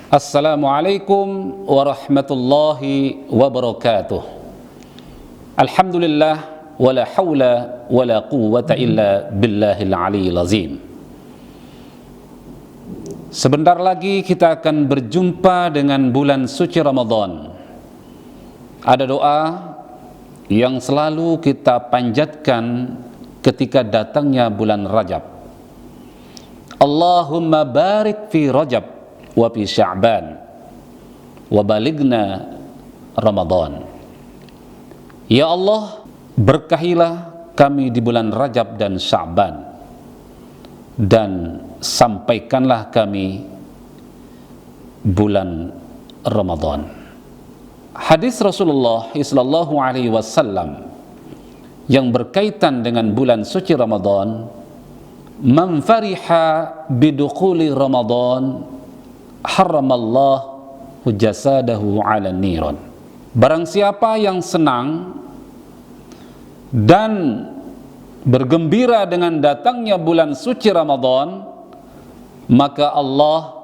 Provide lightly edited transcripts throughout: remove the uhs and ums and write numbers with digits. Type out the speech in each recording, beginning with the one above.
Assalamualaikum warahmatullahi wabarakatuh. Alhamdulillah, wala hawla wala quwwata illa billahil aliyyil azim. Sebentar lagi kita akan berjumpa dengan bulan suci Ramadan. Ada doa yang selalu kita panjatkan ketika datangnya bulan Rajab. Allahumma barik fi Rajab wa fi Sya'ban wa balighna Ramadan. Ya Allah, berkahilah kami di bulan Rajab dan Sya'ban, dan sampaikanlah kami bulan Ramadan. Hadis Rasulullah sallallahu alaihi wasallam yang berkaitan dengan bulan suci Ramadan, man fariha bidukhuli Ramadan haramallahu jasadahu 'ala niran. Barang siapa yang senang dan bergembira dengan datangnya bulan suci Ramadan, maka Allah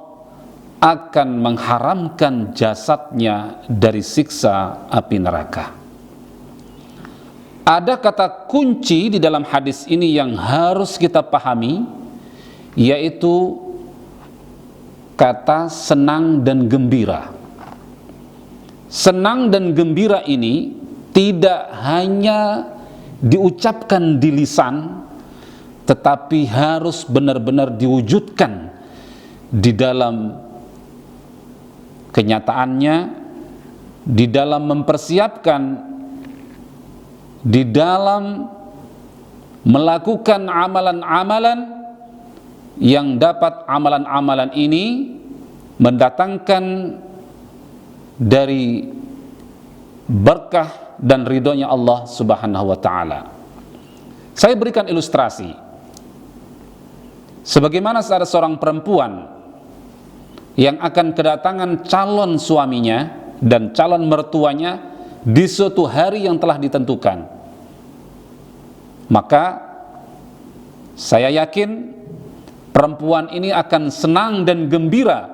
akan mengharamkan jasadnya dari siksa api neraka. Ada kata kunci di dalam hadis ini yang harus kita pahami, yaitu kata senang dan gembira. Senang dan gembira ini tidak hanya diucapkan di lisan, tetapi harus benar-benar diwujudkan di dalam kenyataannya, di dalam mempersiapkan, di dalam melakukan amalan-amalan yang dapat amalan-amalan ini mendatangkan dari berkah dan ridhonya Allah Subhanahu wa ta'ala. Saya berikan ilustrasi. Sebagaimana ada seorang perempuan yang akan kedatangan calon suaminya dan calon mertuanya di suatu hari yang telah ditentukan, maka saya yakin perempuan ini akan senang dan gembira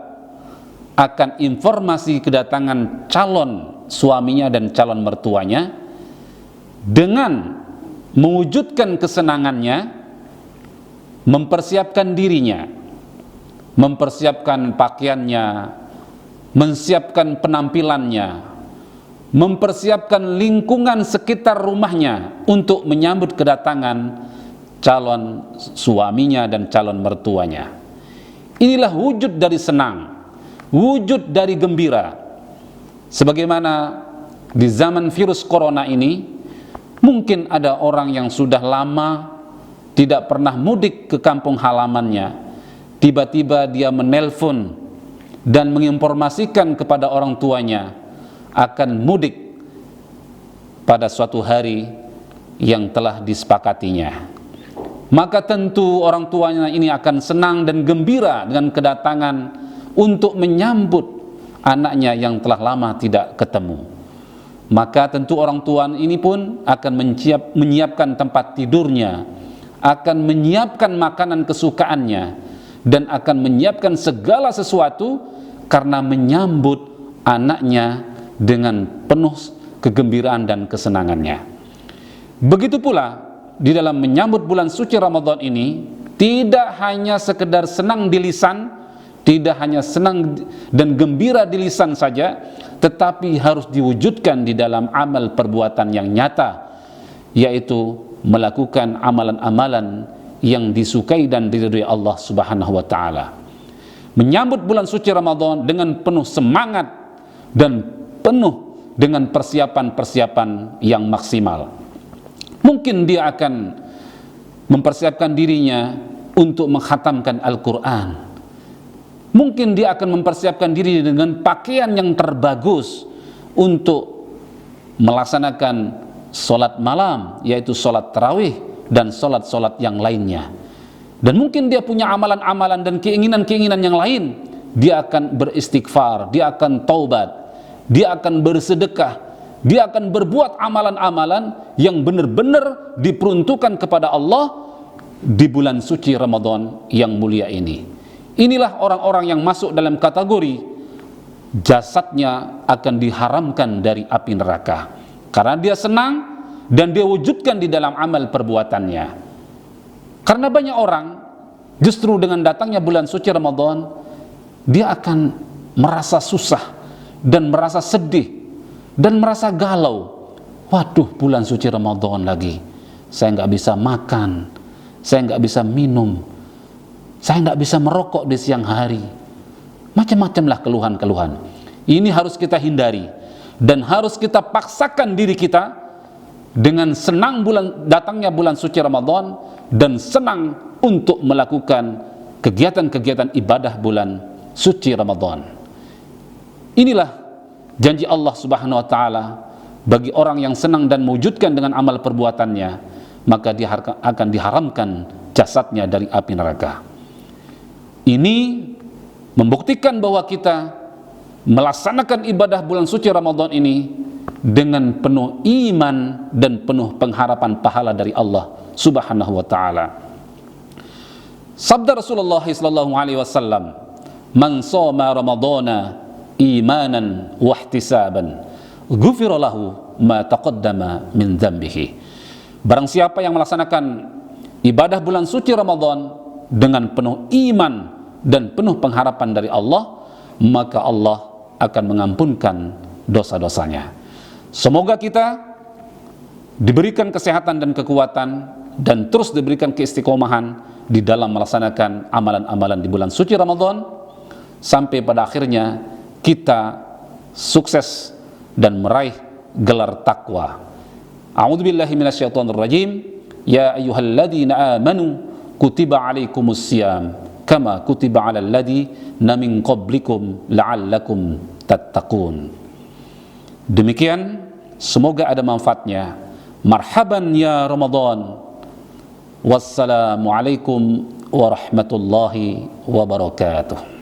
akan informasi kedatangan calon suaminya dan calon mertuanya, dengan mewujudkan kesenangannya, mempersiapkan dirinya, mempersiapkan pakaiannya, menyiapkan penampilannya, mempersiapkan lingkungan sekitar rumahnya untuk menyambut kedatangan calon suaminya dan calon mertuanya. Inilah wujud dari senang, wujud dari gembira. Sebagaimana di zaman virus corona ini, mungkin ada orang yang sudah lama tidak pernah mudik ke kampung halamannya, tiba-tiba dia menelpon dan menginformasikan kepada orang tuanya akan mudik pada suatu hari yang telah disepakatinya. Maka tentu orang tuanya ini akan senang dan gembira dengan kedatangan untuk menyambut anaknya yang telah lama tidak ketemu. Maka tentu orang tua ini pun akan menyiapkan tempat tidurnya, akan menyiapkan makanan kesukaannya, dan akan menyiapkan segala sesuatu karena menyambut anaknya dengan penuh kegembiraan dan kesenangannya. Begitu pula di dalam menyambut bulan suci Ramadan ini, tidak hanya sekedar senang di lisan, tidak hanya senang dan gembira di lisan saja, tetapi harus diwujudkan di dalam amal perbuatan yang nyata, yaitu melakukan amalan-amalan yang disukai dan diridhoi Allah Subhanahu wa ta'ala. Menyambut bulan suci Ramadan dengan penuh semangat dan penuh dengan persiapan-persiapan yang maksimal. Mungkin dia akan mempersiapkan dirinya untuk menghatamkan Al-Quran. Mungkin dia akan mempersiapkan diri dengan pakaian yang terbagus untuk melaksanakan sholat malam, yaitu sholat tarawih dan sholat-sholat yang lainnya. Dan mungkin dia punya amalan-amalan dan keinginan-keinginan yang lain. Dia akan beristighfar, dia akan taubat, dia akan bersedekah, dia akan berbuat amalan-amalan yang benar-benar diperuntukkan kepada Allah di bulan suci Ramadan yang mulia ini. Inilah orang-orang yang masuk dalam kategori jasadnya akan diharamkan dari api neraka karena dia senang dan dia wujudkan di dalam amal perbuatannya. Karena banyak orang justru dengan datangnya bulan suci Ramadan dia akan merasa susah dan merasa sedih dan merasa galau. Waduh, bulan suci Ramadan lagi, saya nggak bisa makan, saya nggak bisa minum, saya nggak bisa merokok di siang hari. Macam-macamlah keluhan-keluhan. Ini harus kita hindari dan harus kita paksakan diri kita dengan senang datangnya bulan suci Ramadan dan senang untuk melakukan kegiatan-kegiatan ibadah bulan suci Ramadan. Inilah janji Allah Subhanahu wa taala bagi orang yang senang dan mewujudkan dengan amal perbuatannya, maka dia akan diharamkan jasadnya dari api neraka. Ini membuktikan bahwa kita melaksanakan ibadah bulan suci Ramadan ini dengan penuh iman dan penuh pengharapan pahala dari Allah Subhanahu wa taala. Sabda Rasulullah sallallahu alaihi wasallam, "Man shoma ramadhana imanan wa ihtisaban, ghufira lahu ma taqaddama min dzambihi." Barang siapa yang melaksanakan ibadah bulan suci Ramadan dengan penuh iman dan penuh pengharapan dari Allah, maka Allah akan mengampunkan dosa-dosanya. Semoga kita diberikan kesehatan dan kekuatan dan terus diberikan keistiqomahan di dalam melaksanakan amalan-amalan di bulan suci Ramadan sampai pada akhirnya kita sukses dan meraih gelar takwa. A'udzubillahi minasyaitonirrajim. Ya ayyuhalladzina amanu kutiba alaikumusiyam kama kutiba 'alal ladzina min qablikum la'allakum tattaqun. Demikian, semoga ada manfaatnya. Marhaban ya Ramadan. Wassalamualaikum warahmatullahi wabarakatuh.